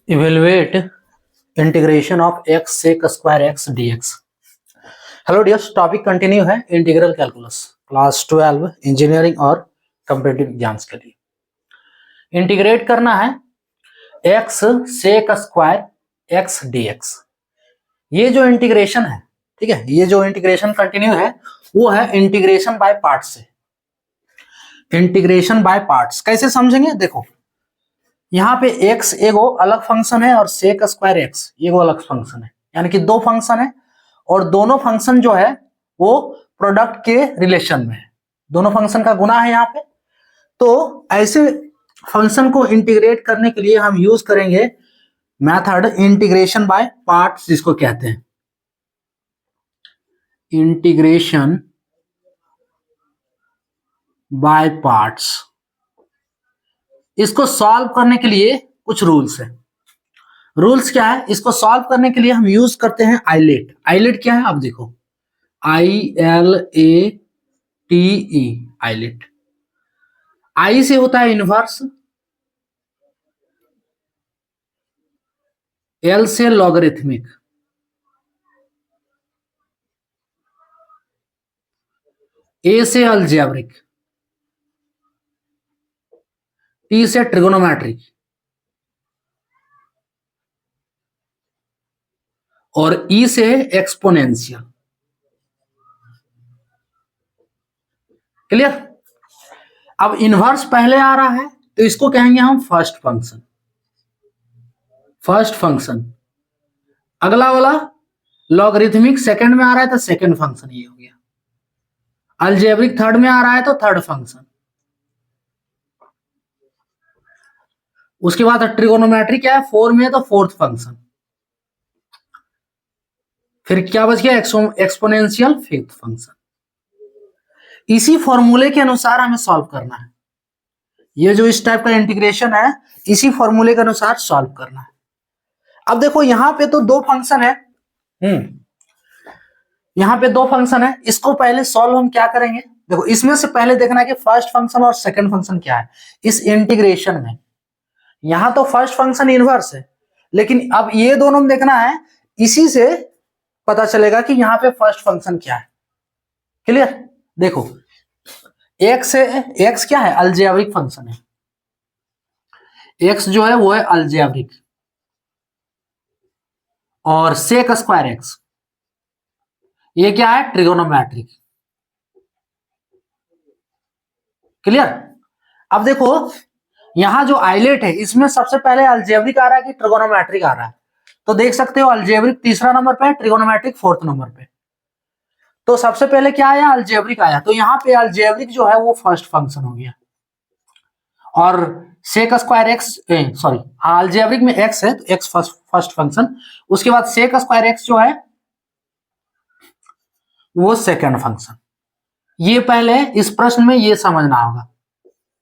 Evaluate integration of x sec square x dx. Hello dears, topic continue है integral calculus class 12 engineering और competitive exams के लिए। Integrate करना है x sec square x dx। ये जो इंटीग्रेशन है, ठीक है, ये जो इंटीग्रेशन कंटिन्यू है वो है इंटीग्रेशन बाय पार्ट्स से। इंटीग्रेशन बाय पार्ट्स कैसे समझेंगे? देखो, यहाँ पे x एगो अलग फंक्शन है और sec स्क्वायर x एगो अलग फंक्शन है, यानी कि दो फंक्शन है और दोनों फंक्शन जो है वो प्रोडक्ट के रिलेशन में है, दोनों फंक्शन का गुना है यहाँ पे। तो ऐसे फंक्शन को इंटीग्रेट करने के लिए हम यूज करेंगे मेथड इंटीग्रेशन बाय पार्ट्स, जिसको कहते हैं इंटीग्रेशन बाय पार्ट्स। इसको सॉल्व करने के लिए कुछ रूल्स है। रूल्स क्या है? इसको सॉल्व करने के लिए हम यूज करते हैं आइलेट। आइलेट क्या है? आप देखो, ILATE, आइलेट। आई से होता है इनवर्स, एल से लॉगरिथमिक, ए से अलजेब्रिक, टी से ट्रिगोनोमेट्रिक और ई से एक्सपोनेंशियल। क्लियर? अब इनवर्स पहले आ रहा है तो इसको कहेंगे हम फर्स्ट फंक्शन। First function. अगला वाला लॉगरिथमिक सेकंड में आ रहा है तो सेकंड फंक्शन ये हो गया। अलजेब्रिक थर्ड में आ रहा है तो थर्ड फंक्शन। उसके बाद ट्रिगोनोमेट्री क्या है? 4 में है तो फोर्थ फंक्शन। फिर क्या बच गया? Exponential fifth function. इसी फॉर्मूले के अनुसार हमें सॉल्व करना है। ये जो इस टाइप का इंटीग्रेशन है, इसी फॉर्मूले के अनुसार सॉल्व करना है। अब देखो, यहां पे तो दो फंक्शन है, यहां पे दो फंक्शन है। इसको पहले सॉल्व हम क्या करेंगे? देखो, इसमें से पहले देखना है कि फर्स्ट फंक्शन और सेकंड फंक्शन क्या है इस इंटीग्रेशन में। यहां तो फर्स्ट फंक्शन इनवर्स है, लेकिन अब ये दोनों देखना है, इसी से पता चलेगा कि यहाँ पे फर्स्ट फंक्शन क्या है। क्लियर? देखो, एक्स है, एक्स क्या है? अलजेब्रिक फंक्शन है। एक्स जो है वो है अलजेब्रिक, और सेक स्क्वायर एक्स ये क्या है? ट्रिगोनोमेट्रिक। क्लियर? अब देखो, यहां जो आइलेट है इसमें सबसे पहले अलजेब्रिक आ रहा है कि ट्रिगोनोमेट्रिक आ रहा है? तो देख सकते हो, अलजेब्रिक तीसरा नंबर पे है, ट्रिगोनोमेट्रिक फोर्थ नंबर पे। तो सबसे पहले क्या आया? अलजेब्रिक आया, तो यहाँ पे अलजेब्रिक जो है वो फर्स्ट फंक्शन हो गया। और sec square x, sorry, algebraic में एक्स है तो एक्स फर्स्ट फंक्शन। उसके बाद सेक स्क्वायर एक्स जो है वो सेकंड फंक्शन। ये पहले इस प्रश्न में ये समझना होगा,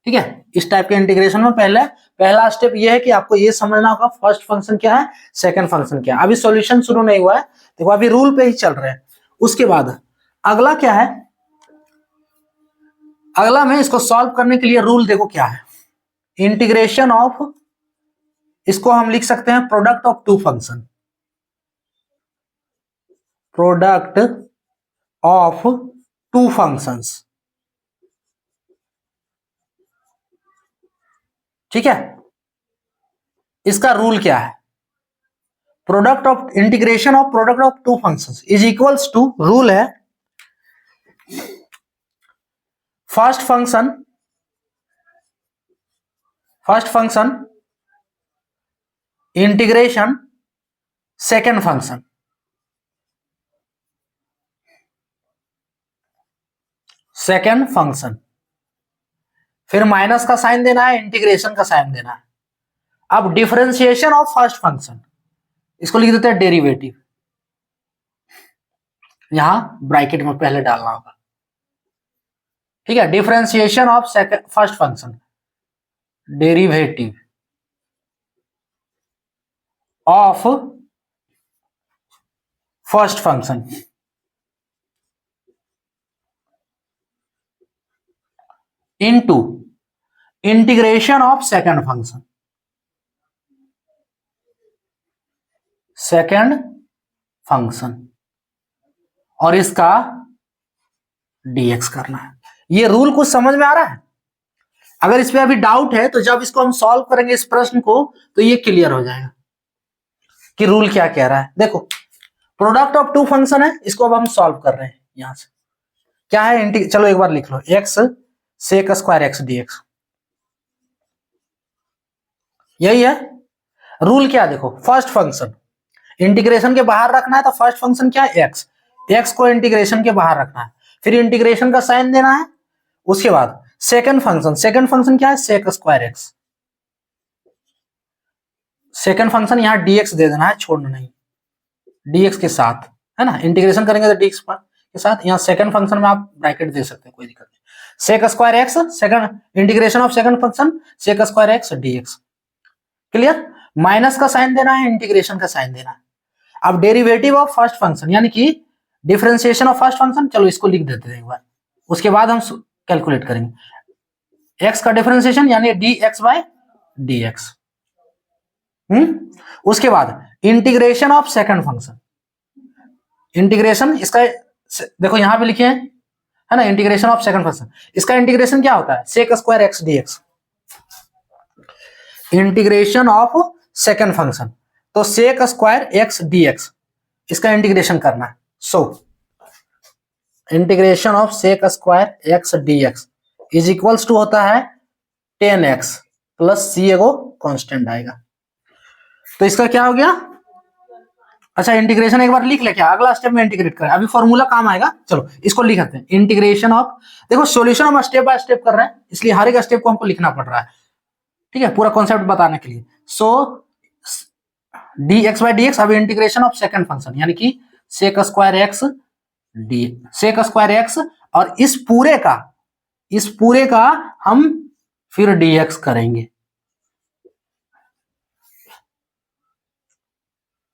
ठीक है? इस टाइप के इंटीग्रेशन में पहला स्टेप ये है कि आपको ये समझना होगा फर्स्ट फंक्शन क्या है, सेकंड फंक्शन क्या है। अभी सॉल्यूशन शुरू नहीं हुआ है, देखो अभी रूल पे ही चल रहे हैं। उसके बाद अगला क्या है? अगला में इसको सॉल्व करने के लिए रूल देखो क्या है। इंटीग्रेशन ऑफ, इसको हम लिख सकते हैं product of two function. Product of two functions, ठीक है? इसका रूल क्या है? Product of integration of product of two functions is equals to, rule है first function integration second function. Second function, फिर माइनस का साइन देना है, इंटीग्रेशन का साइन देना है। अब डिफरेंशिएशन ऑफ फर्स्ट फंक्शन, इसको लिख देते हैं डेरिवेटिव, यहां ब्रैकेट में पहले डालना होगा, ठीक है? Differentiation of first function, derivative of first function into integration of second function. Second function और इसका dx करना है। ये रूल कुछ समझ में आ रहा है? अगर इस पे अभी डाउट है तो जब इसको हम सॉल्व करेंगे इस प्रश्न को तो ये क्लियर हो जाएगा कि रूल क्या कह रहा है। देखो प्रोडक्ट ऑफ टू फंक्शन है, इसको अब हम सॉल्व कर रहे हैं। यहां से क्या है, चलो एक बार लिख लो, x sec square x dx, यही है रूल। क्या देखो, फर्स्ट फंक्शन इंटीग्रेशन के बाहर रखना है तो फर्स्ट फंक्शन क्या है, x को इंटीग्रेशन के बाहर रखना है, फिर इंटीग्रेशन का साइन देना है। उसके बाद सेकंड फंक्शन क्या है, sec square x. Second function यहां dx दे देना है, छोड़ना नहीं, dx के साथ, है ना, इंटीग्रेशन करेंगे तो dx के साथ। यहाँ सेकंड फंक्शन में आप ब्रैकेट दे सकते हैं, कोई दिक्कत नहीं। Sec square x, second integration of second function sec square x dx, clear. Minus का साइन देना है, इंटीग्रेशन का साइन देना है। अब डेरिवेटिव ऑफ फर्स्ट फंक्शन यानी कि डिफरेंशिएशन ऑफ फर्स्ट फंक्शन, चलो इसको लिख देते हैं एक बार, उसके बाद हम कैलकुलेट करेंगे। x का डिफरेंशिएशन यानी dx बाय dx। उसके बाद integration of second function, integration इसका देखो यहां पे लिखे हैं, है ना, इंटीग्रेशन ऑफ सेकंड फंक्शन। इसका इंटीग्रेशन क्या होता है, sec square x dx, integration of second function. तो सेक स्क्वायर एक्स dx इसका इंटीग्रेशन करना है। So integration of sec square x dx is equals to होता है 10x प्लस c एगो कांस्टेंट आएगा। तो इसका क्या हो गया, अच्छा इंटीग्रेशन एक बार लिख ले, क्या अगला स्टेप में इंटीग्रेट करें, अभी फॉर्मूला काम आएगा। चलो इसको लिखते हैं, इंटीग्रेशन ऑफ, देखो सॉल्यूशन हम स्टेप बाय स्टेप कर रहे हैं इसलिए हर एक स्टेप को हमको लिखना पड़ रहा है, ठीक है, पूरा कॉन्सेप्ट बताने के लिए। सो dx बाय dx, अब इंटीग्रेशन ऑफ सेकंड फंक्शन यानी कि sec square x D, sec square x, और इस पूरे का हम फिर dx करेंगे,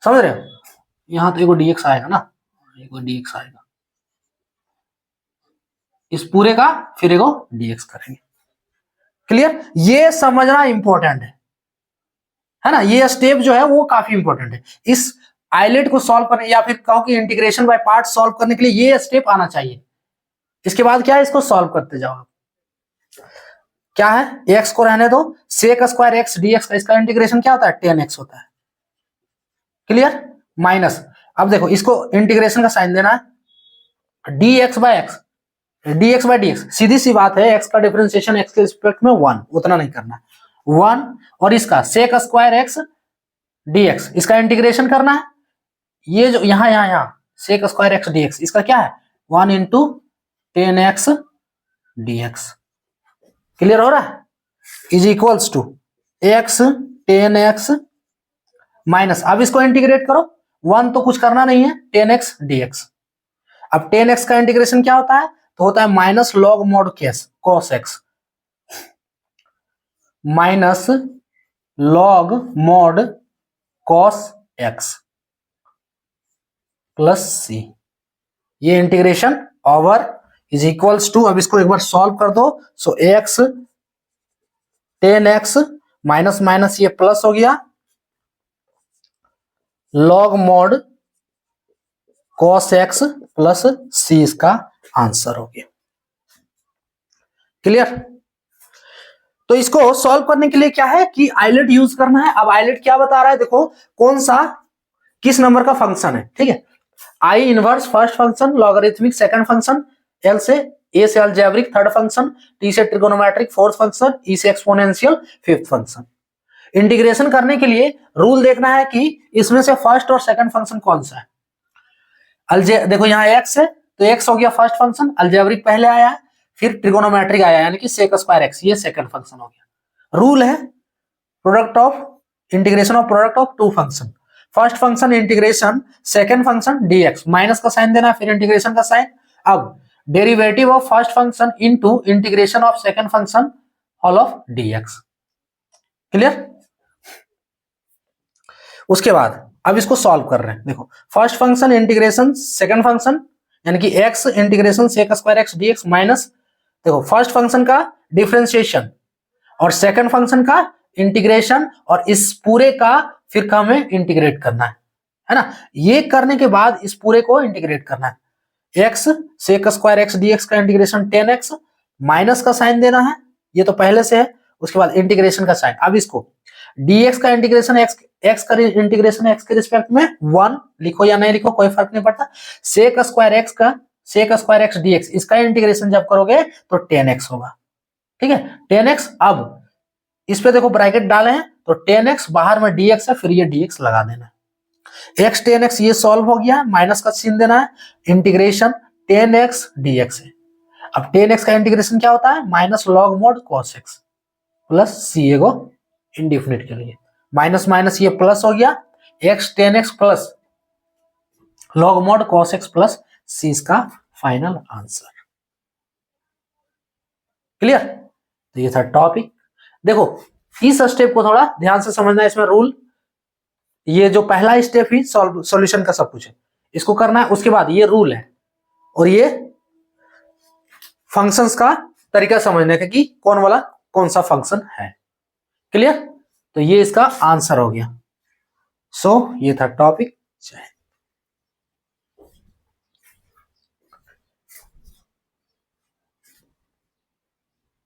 समझ रहे हो। यहां तो एगो dx आएगा ना, एगो dx आएगा, इस पूरे का फिर एगो dx करेंगे, क्लियर। ये समझना इंपॉर्टेंट है ना, ये स्टेप जो है वो काफी इंपॉर्टेंट है इस आइलेट को सॉल्व करने, या फिर कहो कि इंटीग्रेशन बाय पार्ट सॉल्व करने के लिए ये स्टेप आना चाहिए। इसके बाद क्या है, इसको सॉल्व करते जाओ। क्या है, x को रहने दो, सेक स्क्वायर एक्स dx का इसका इंटीग्रेशन क्या होता है, 10x होता है, क्लियर। माइनस, अब देखो इसको इंटीग्रेशन का साइन देना है, dx बाय dx, सीधी सी बात है, x का डिफरेंशिएशन x के रिस्पेक्ट में 1, उतना नहीं करना, 1, और इसका सेक स्क्वायर एक्स dx इसका इंटीग्रेशन करना है। ये जो यहां सेक स्क्वायर एक्स dx इसका क्या है, 1 इंटू 10x dx, क्लियर हो रहा है, is equals to x 10x minus, अब इसको इंटीग्रेट करो, 1 तो कुछ करना नहीं है, 10x dx। अब 10x का इंटीग्रेशन क्या होता है, तो होता है minus log mod cos x, minus log mod cos x plus c, ये integration over is equals to, अब इसको एक बार सॉल्व कर दो। So x 10x minus minus ये प्लस हो गया, log mod cos x plus c इसका आंसर हो गया, क्लियर। तो इसको सॉल्व करने के लिए क्या है कि आइलेट यूज करना है। अब आइलेट क्या बता रहा है, देखो कौन सा किस नंबर का फंक्शन है, ठीक है। आई inverse first function, logarithmic second function, L से ए से अलजेब्रिक थर्ड फंक्शन, टी से ट्रिगोनोमेट्रिक फोर्थ फंक्शन, ई से एक्सपोनेंशियल फिफ्थ फंक्शन। इंटीग्रेशन करने के लिए रूल देखना है कि इसमें से फर्स्ट और सेकंड फंक्शन कौन सा है। देखो यहाँ एक्स है तो एक्स हो गया फर्स्ट फंक्शन, अलजेब्रिक पहले आया है, फिर ट्रिगोनोमेट्रिक आया यानी कि सेक स्क्वायर एक्स, ये सेकंड फंक्शन हो गया। रूल है product of integration of product of two function, first function integration second function dx, minus का साइन देना फिर इंटीग्रेशन का साइन। अब derivative of first function into integration of second function all of dx, clear. उसके बाद अब इसको solve कर रहे हैं, देखो first function integration second function यानी कि x integration sec square x dx minus, देखो फर्स्ट फंक्शन का डिफरेंशिएशन और सेकंड फंक्शन का इंटीग्रेशन, और इस पूरे का फिर का हमें इंटीग्रेट करना है, है ना। ये करने के बाद इस पूरे को इंटीग्रेट करना है, x sec square x dx का इंटीग्रेशन 10x, माइनस का साइन देना है, ये तो पहले से है। उसके बाद इंटीग्रेशन का साइन, अब इसको dx का इंटीग्रेशन x का इंटीग्रेशन x के रिस्पेक्ट में 1 लिखो या नहीं लिखो कोई फर्क नहीं पड़ता। sec स्क्वायर x dx इसका इंटीग्रेशन जब करोगे तो 10x होगा, ठीक है 10x। अब इस पे देखो ब्रैकेट डाले हैं तो 10x बाहर में dx है, फिर ये dx लगा देना है, x 10x ये सॉल्व हो गया, माइनस का चिन्ह देना है, इंटीग्रेशन 10x dx है। अब 10x का इंटीग्रेशन क्या होता है, minus log mode cos x plus c एगो इंडिफिनिट के लिए, माइनस माइनस ये प्लस हो गया, x 10x plus log mode cos x plus c इसका फाइनल आंसर। क्लियर, तो ये था टॉपिक। देखो इस स्टेप को थोड़ा ध्यान से समझना है, इसमें रूल, ये जो पहला स्टेप ही सॉल्यूशन का सब कुछ है, इसको करना है। उसके बाद ये रूल है और ये फंक्शंस का तरीका समझने का कि कौन वाला कौन सा फंक्शन है। क्लियर, तो ये इसका आंसर हो गया। सो ये था टॉपिक।